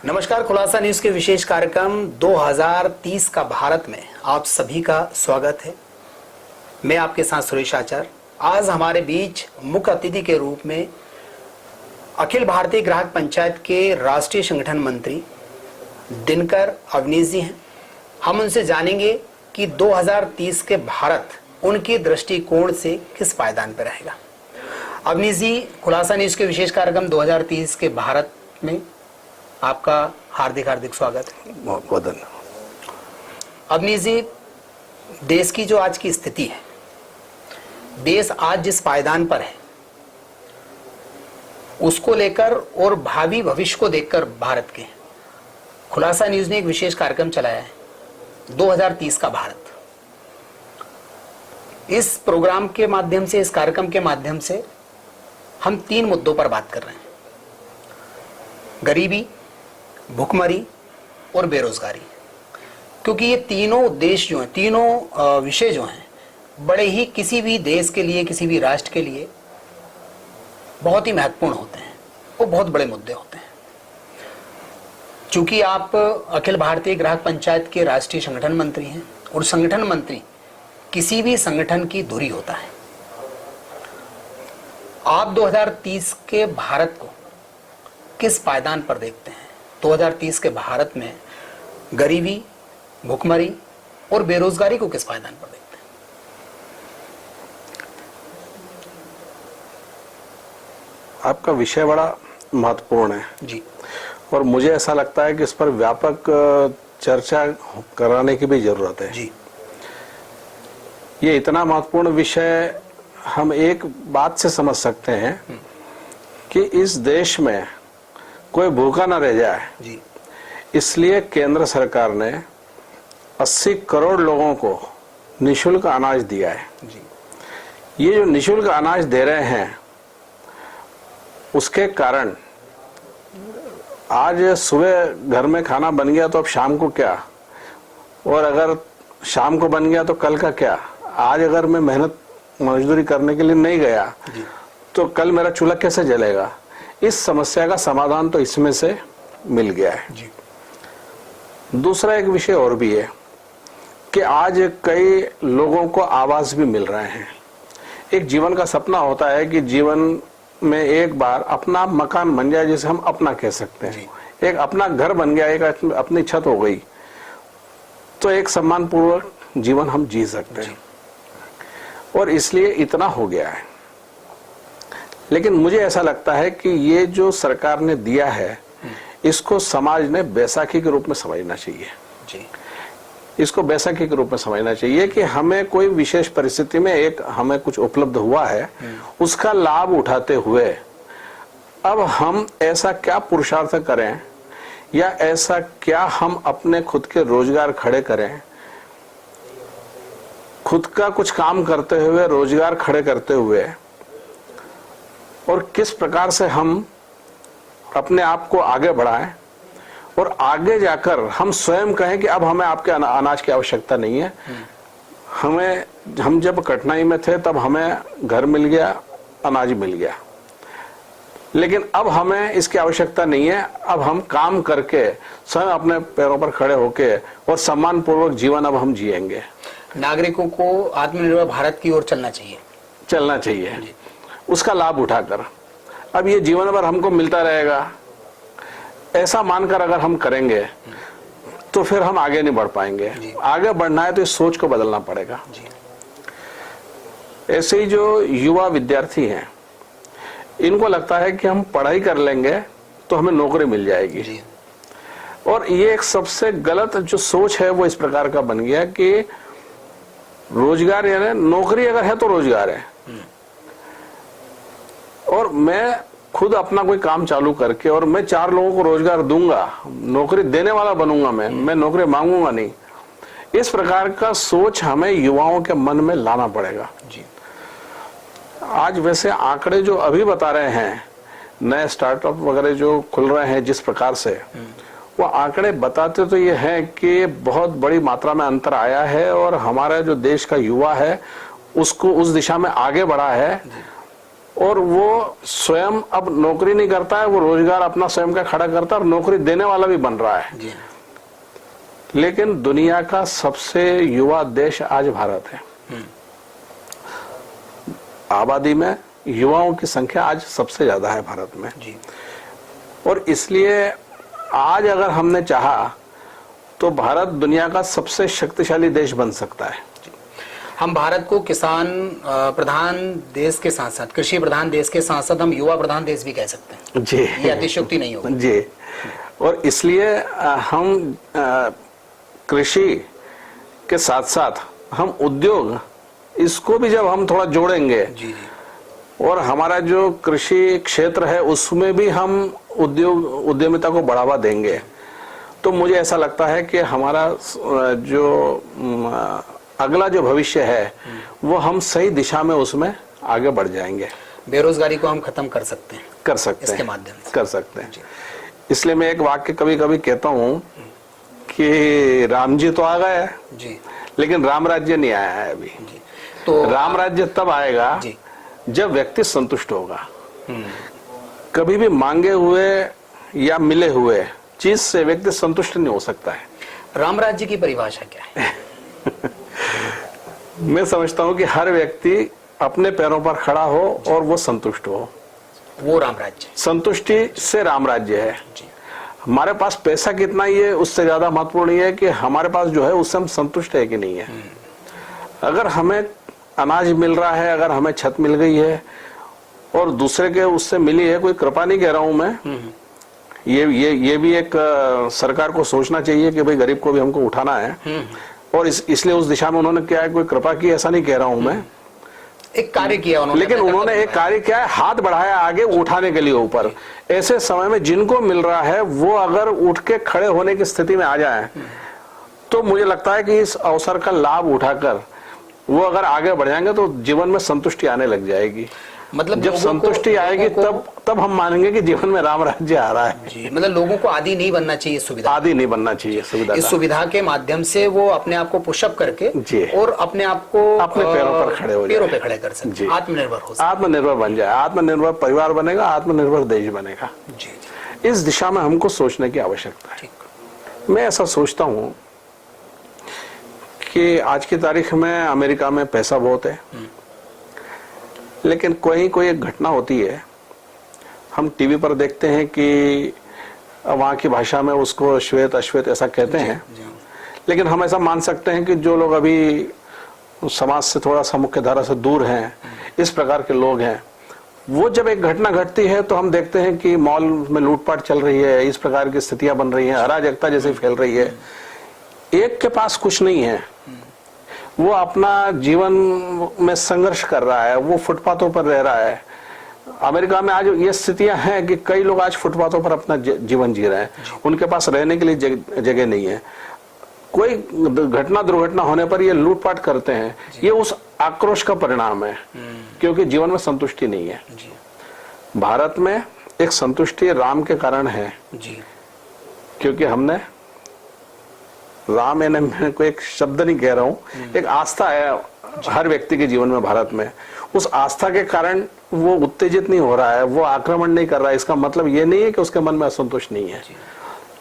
नमस्कार, खुलासा न्यूज के विशेष कार्यक्रम 2030 का भारत में आप सभी का स्वागत है। मैं आपके साथ सुरेश आचार्य। आज हमारे बीच मुख्य अतिथि के रूप में अखिल भारतीय ग्राहक पंचायत के राष्ट्रीय संगठन मंत्री दिनकर अवनीश जी हैं। हम उनसे जानेंगे कि 2030 के भारत उनके दृष्टिकोण से किस पायदान पर रहेगा। अवनीश जी, खुलासा न्यूज के विशेष कार्यक्रम 2030 के भारत में आपका हार्दिक हार्दिक स्वागत है। बहुत बहुत धन्यवाद। अवनीश जी, देश की जो आज की स्थिति है, देश आज जिस पायदान पर है उसको लेकर और भावी भविष्य को देखकर भारत के खुलासा न्यूज ने एक विशेष कार्यक्रम चलाया है 2030 का भारत। इस प्रोग्राम के माध्यम से, इस कार्यक्रम के माध्यम से हम 3 मुद्दों पर बात कर रहे हैं: गरीबी, भुखमरी और बेरोजगारी। क्योंकि ये तीनों उद्देश्य जो हैं, तीनों विषय जो हैं, बड़े ही किसी भी देश के लिए, किसी भी राष्ट्र के लिए बहुत ही महत्वपूर्ण होते हैं। वो बहुत बड़े मुद्दे होते हैं। चूंकि आप अखिल भारतीय ग्राहक पंचायत के राष्ट्रीय संगठन मंत्री हैं और संगठन मंत्री किसी भी संगठन की धुरी होता है। आप 2030 के भारत को किस पायदान पर देखते हैं? 2030 के भारत में गरीबी, भुखमरी और बेरोजगारी को किस पायदान पर देखते हैं? आपका विषय बड़ा महत्वपूर्ण है जी, और मुझे ऐसा लगता है कि इस पर व्यापक चर्चा कराने की भी जरूरत है। जी, ये इतना महत्वपूर्ण विषय हम एक बात से समझ सकते हैं कि इस देश में कोई भूखा न रह जाए। जी, इसलिए केंद्र सरकार ने 80 करोड़ लोगों को निःशुल्क अनाज दिया है। जी, ये जो निःशुल्क अनाज दे रहे हैं उसके कारण आज सुबह घर में खाना बन गया तो अब शाम को क्या, और अगर शाम को बन गया तो कल का क्या। आज अगर मैं मेहनत मजदूरी करने के लिए नहीं गया तो कल मेरा चूल्हा कैसे जलेगा। इस समस्या का समाधान तो इसमें से मिल गया है। जी। दूसरा एक विषय और भी है कि आज कई लोगों को आवास भी मिल रहे हैं। एक जीवन का सपना होता है कि जीवन में एक बार अपना मकान बन जाए, जिसे हम अपना कह सकते हैं। एक अपना घर बन गया, एक अपनी छत हो गई, तो एक सम्मानपूर्वक जीवन हम जी सकते हैं। और इसलिए इतना हो गया है। लेकिन मुझे ऐसा लगता है कि ये जो सरकार ने दिया है इसको समाज ने बैसाखी के रूप में समझना चाहिए। जी, इसको बैसाखी के रूप में समझना चाहिए कि हमें कोई विशेष परिस्थिति में एक हमें कुछ उपलब्ध हुआ है, उसका लाभ उठाते हुए अब हम ऐसा क्या पुरुषार्थ करें या ऐसा क्या हम अपने खुद के रोजगार खड़े करें, खुद का कुछ काम करते हुए, रोजगार खड़े करते हुए, और किस प्रकार से हम अपने आप को आगे बढ़ाएं और आगे जाकर हम स्वयं कहें कि अब हमें आपके अनाज की आवश्यकता नहीं है। हम जब कठिनाई में थे तब हमें घर मिल गया, अनाज मिल गया, लेकिन अब हमें इसकी आवश्यकता नहीं है। अब हम काम करके स्वयं अपने पैरों पर खड़े होके और सम्मानपूर्वक जीवन अब हम जिएंगे। नागरिकों को आत्मनिर्भर भारत की ओर चलना चाहिए, उसका लाभ उठाकर। अब ये जीवन भर हमको मिलता रहेगा, ऐसा मानकर अगर हम करेंगे तो फिर हम आगे नहीं बढ़ पाएंगे। आगे बढ़ना है तो इस सोच को बदलना पड़ेगा। ऐसे ही जो युवा विद्यार्थी हैं, इनको लगता है कि हम पढ़ाई कर लेंगे तो हमें नौकरी मिल जाएगी। और ये एक सबसे गलत जो सोच है वो इस प्रकार का बन गया कि रोजगार यानी नौकरी अगर है तो रोजगार है, और मैं खुद अपना कोई काम चालू करके और मैं 4 लोगों को रोजगार दूंगा, नौकरी देने वाला बनूंगा, मैं नौकरी मांगूंगा नहीं। इस प्रकार का सोच हमें युवाओं के मन में लाना पड़ेगा। जी। आज वैसे आंकड़े जो अभी बता रहे हैं, नए स्टार्टअप वगैरह जो खुल रहे हैं जिस प्रकार से, वो आंकड़े बताते तो ये है कि बहुत बड़ी मात्रा में अंतर आया है और हमारा जो देश का युवा है उसको उस दिशा में आगे बढ़ा है। और वो स्वयं अब नौकरी नहीं करता है, वो रोजगार अपना स्वयं का खड़ा करता है और नौकरी देने वाला भी बन रहा है। जी। लेकिन दुनिया का सबसे युवा देश आज भारत है। आबादी में युवाओं की संख्या आज सबसे ज्यादा है भारत में। जी। और इसलिए आज अगर हमने चाहा तो भारत दुनिया का सबसे शक्तिशाली देश बन सकता है। हम भारत को किसान प्रधान देश के साथ साथ, कृषि प्रधान देश के साथ साथ हम युवा प्रधान देश भी कह सकते हैं। जी, ये अतिशयोक्ति नहीं होगी। जी। और इसलिए हम कृषि के साथ साथ हम उद्योग, इसको भी जब हम थोड़ा जोड़ेंगे, जी जी, और हमारा जो कृषि क्षेत्र है उसमें भी हम उद्यमिता को बढ़ावा देंगे, तो मुझे ऐसा लगता है कि हमारा जो अगला जो भविष्य है वो हम सही दिशा में उसमें आगे बढ़ जाएंगे। बेरोजगारी को हम खत्म कर सकते हैं, कर सकते हैं, इसके माध्यम से कर सकते हैं। इसलिए मैं एक वाक्य कभी कभी कहता हूँ कि राम जी तो आ गए जी, लेकिन राम राज्य नहीं आया है अभी। तो राम राज्य तब आएगा जी, जब व्यक्ति संतुष्ट होगा। कभी भी मांगे हुए या मिले हुए चीज से व्यक्ति संतुष्ट नहीं हो सकता है। राम राज्य की परिभाषा क्या है? मैं समझता हूं कि हर व्यक्ति अपने पैरों पर खड़ा हो और वो संतुष्ट हो, वो राम राज्य। संतुष्टि से राम राज्य है। जी। हमारे पास पैसा कितना ही है उससे ज्यादा महत्वपूर्ण ये है कि हमारे पास जो है उससे हम संतुष्ट है कि नहीं है। अगर हमें अनाज मिल रहा है, अगर हमें छत मिल गई है और दूसरे के उससे मिली है, कोई कृपा नहीं कह रहा हूं मैं, ये भी एक सरकार को सोचना चाहिए कि भाई गरीब को भी हमको उठाना है, और इसलिए उस दिशा में उन्होंने क्या है, कोई कृपा की ऐसा नहीं कह रहा हूं मैं, एक कार्य किया उन्होंने, लेकिन उन्होंने एक कार्य किया है, हाथ बढ़ाया आगे उठाने के लिए ऊपर। ऐसे समय में जिनको मिल रहा है वो अगर उठ के खड़े होने की स्थिति में आ जाए तो मुझे लगता है कि इस अवसर का लाभ उठाकर वो अगर आगे बढ़ जाएंगे तो जीवन में संतुष्टि आने लग जाएगी। मतलब जब संतुष्टि आएगी तब हम मानेंगे कि जीवन में राम राज्य आ रहा है। जी, मतलब लोगों को आदी नहीं बनना चाहिए सुविधा, आदी नहीं बनना चाहिए सुविधा। इस सुविधा के माध्यम से वो अपने आप को पुशअप करके जी, और अपने आप को अपने पैरों पर खड़े हो, पैरों पे खड़े कर सकते, आत्मनिर्भर हो सकते, आत्मनिर्भर बन जाए, आत्मनिर्भर परिवार बनेगा, आत्मनिर्भर देश बनेगा। जी, इस दिशा में हमको सोचने की आवश्यकता है। मैं ऐसा सोचता हूं कि आज की तारीख में अमेरिका में पैसा बहुत है, लेकिन कोई एक घटना होती है, हम टीवी पर देखते हैं कि वहां की भाषा में उसको श्वेत अश्वेत ऐसा कहते हैं, लेकिन हम ऐसा मान सकते हैं कि जो लोग अभी समाज से थोड़ा सा मुख्य धारा से दूर हैं, इस प्रकार के लोग हैं, वो जब एक घटना घटती है तो हम देखते हैं कि मॉल में लूटपाट चल रही है, इस प्रकार की स्थितियां बन रही हैं, अराजकता जैसे फैल रही है। एक के पास कुछ नहीं है, वो अपना जीवन में संघर्ष कर रहा है, वो फुटपाथों पर रह रहा है। अमेरिका में आज ये स्थितियां हैं कि कई लोग आज फुटपाथों पर अपना जीवन जी रहे हैं, उनके पास रहने के लिए जगह नहीं है। कोई घटना दुर्घटना होने पर ये लूटपाट करते हैं, ये उस आक्रोश का परिणाम है, क्योंकि जीवन में संतुष्टि नहीं है। भारत में एक संतुष्टि राम के कारण है, क्योंकि हमने राम, मैं कोई एक शब्द नहीं कह रहा हूं, एक आस्था है हर व्यक्ति के जीवन में भारत में। उस आस्था के कारण वो उत्तेजित नहीं हो रहा है, वो आक्रमण नहीं कर रहा है। इसका मतलब ये नहीं है कि उसके मन में असंतोष नहीं है।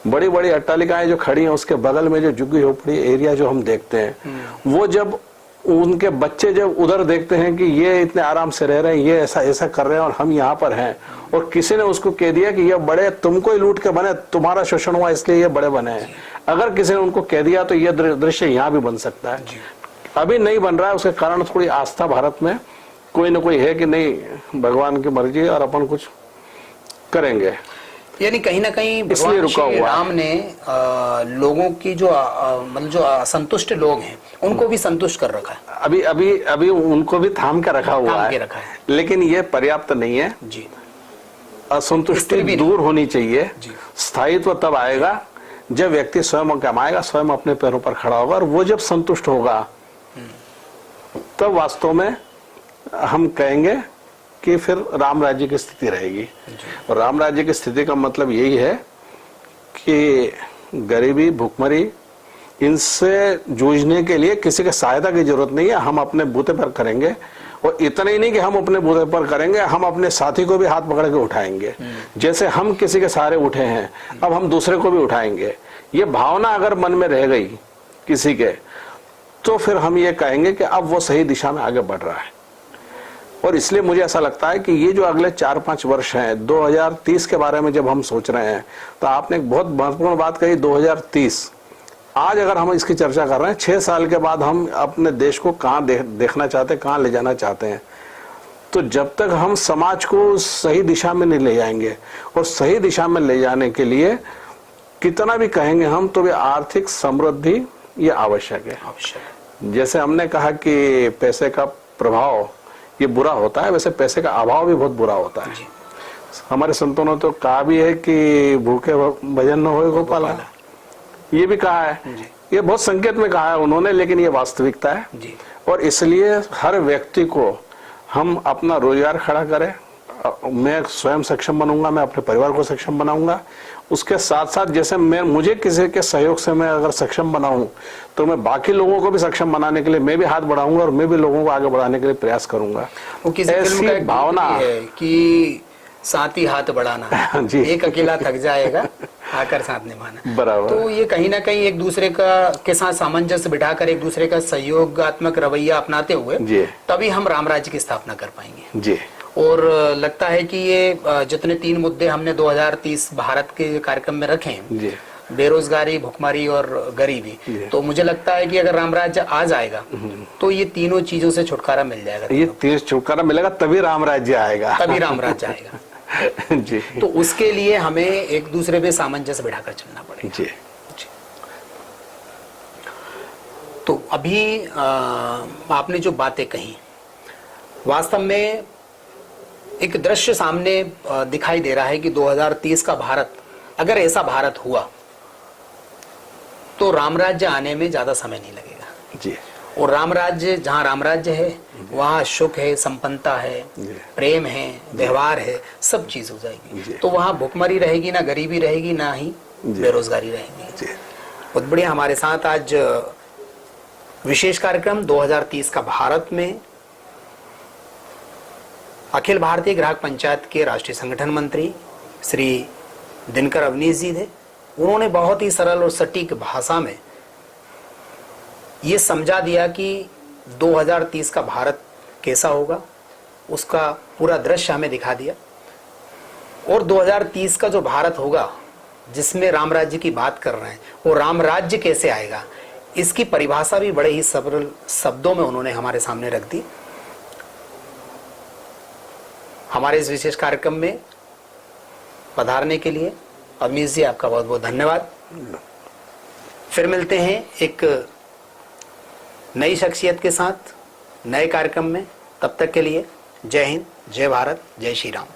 बड़ी बड़ी अट्टालिकाएं जो खड़ी हैं, उसके बगल में जो झुग्गी झोपड़ी एरिया जो हम देखते हैं, वो जब उनके बच्चे जब उधर देखते हैं कि ये इतने आराम से रह रहे हैं, ये ऐसा ऐसा कर रहे हैं और हम यहाँ पर हैं, और किसी ने उसको कह दिया कि ये बड़े तुमको ही लूट के बने, तुम्हारा शोषण हुआ इसलिए ये बड़े बने हैं, अगर किसी ने उनको कह दिया तो ये दृश्य यहाँ भी बन सकता है। अभी नहीं बन रहा है, उसके कारण थोड़ी आस्था भारत में कोई ना कोई है कि नहीं भगवान की मर्जी और अपन कुछ करेंगे। यानी कहीं ना कहीं भगवान श्री राम ने लोगों की जो मतलब जो असंतुष्ट लोग हैं उनको भी संतुष्ट कर रखा है। अभी उनको भी थाम के रखा हुआ है, लेकिन ये पर्याप्त नहीं है जी। असंतुष्टि दूर होनी चाहिए। स्थायित्व तब आएगा जब व्यक्ति स्वयं कमाएगा, स्वयं अपने पैरों पर खड़ा होगा, और वो जब संतुष्ट होगा तब वास्तव में हम कहेंगे कि फिर राम राज्य की स्थिति रहेगी। और राम राज्य की स्थिति का मतलब यही है कि गरीबी, भूखमरी, इनसे जूझने के लिए किसी की सहायता की जरूरत नहीं है, हम अपने बूते पर करेंगे और इतना ही नहीं कि हम अपने बूते पर करेंगे, हम अपने साथी को भी हाथ पकड़ के उठाएंगे। जैसे हम किसी के सहारे उठे हैं, अब हम दूसरे को भी उठाएंगे। ये भावना अगर मन में रह गई किसी के, तो फिर हम ये कहेंगे कि अब वो सही दिशा में आगे बढ़ रहा है। और इसलिए मुझे ऐसा लगता है कि ये जो अगले 4-5 वर्ष हैं, 2030 के बारे में जब हम सोच रहे हैं, तो आपने एक बहुत महत्वपूर्ण बात कही, 2030। आज अगर हम इसकी चर्चा कर रहे हैं, 6 साल के बाद हम अपने देश को कहाँ देखना चाहते हैं, कहाँ ले जाना चाहते हैं, तो जब तक हम समाज को सही दिशा में नहीं ले जाएंगे, और सही दिशा में ले जाने के लिए कितना भी कहेंगे हम, तो भी आर्थिक समृद्धि ये आवश्यक है। जैसे हमने कहा कि पैसे का प्रभाव ये बुरा होता है, वैसे पैसे का अभाव भी बहुत बुरा होता है। हमारे संतों ने तो कहा भी है कि भूखे भजन न होए गोपाला, ये भी कहा है। ये बहुत संकेत में कहा है उन्होंने, लेकिन ये वास्तविकता है। और इसलिए हर व्यक्ति को हम अपना रोजगार खड़ा करें। मैं स्वयं सक्षम बनूंगा, मैं अपने परिवार को सक्षम बनाऊंगा। उसके साथ साथ जैसे मुझे किसी के सहयोग से मैं अगर सक्षम बनाऊं, तो मैं बाकी लोगों को भी सक्षम बनाने के लिए मैं भी हाथ बढ़ाऊंगा, और मैं भी लोगों को आगे बढ़ाने के लिए प्रयास करूंगा। वो किसी फिल्म का एक भावना है कि साथ ही हाथ बढ़ाना, एक अकेला थक जाएगा, आकर साथ निभाना। बराबर। तो ये कहीं ना कहीं एक दूसरे के साथ सामंजस्य बिठाकर एक दूसरे का सहयोगात्मक रवैया अपनाते हुए तभी हम राम राज्य की स्थापना कर पाएंगे जी। और लगता है कि ये जितने 3 मुद्दे हमने 2030 भारत के कार्यक्रम में रखे हैं, बेरोजगारी, भुखमरी और गरीबी, तो मुझे लगता है कि अगर राम राज्य आ जाएगा तो ये तीनों चीजों से छुटकारा मिल जाएगा। ये तीनों छुटकारा मिलेगा तभी राम राज्य आएगा, तभी राम राज्य आएगा जी। तो उसके लिए हमें एक दूसरे पे सामंजस्य बिठाकर चलना पड़ेगा जी। तो अभी आपने जो बातें कही, वास्तव में एक दृश्य सामने दिखाई दे रहा है कि 2030 का भारत, अगर ऐसा भारत हुआ तो राम राज्य आने में ज्यादा समय नहीं लगेगा जी। और राम राज्य, जहाँ राम राज्य है वहाँ सुख है, संपन्नता है, प्रेम है, व्यवहार है, सब चीज हो जाएगी। तो वहाँ भुखमरी रहेगी ना, गरीबी रहेगी ना, ही बेरोजगारी रहेगी। बहुत बढ़िया। हमारे साथ आज विशेष कार्यक्रम 2030 का भारत में अखिल भारतीय ग्राहक पंचायत के राष्ट्रीय संगठन मंत्री श्री दिनकर अवनीश जी थे। उन्होंने बहुत ही सरल और सटीक भाषा में ये समझा दिया कि 2030 का भारत कैसा होगा, उसका पूरा दृश्य हमें दिखा दिया। और 2030 का जो भारत होगा जिसमें राम राज्य की बात कर रहे हैं, वो राम राज्य कैसे आएगा, इसकी परिभाषा भी बड़े ही सरल शब्दों में उन्होंने हमारे सामने रख दी। हमारे इस विशेष कार्यक्रम में पधारने के लिए अवनीश जी आपका बहुत बहुत धन्यवाद। फिर मिलते हैं एक नई शख्सियत के साथ नए कार्यक्रम में। तब तक के लिए जय हिंद, जय भारत, जय श्री राम।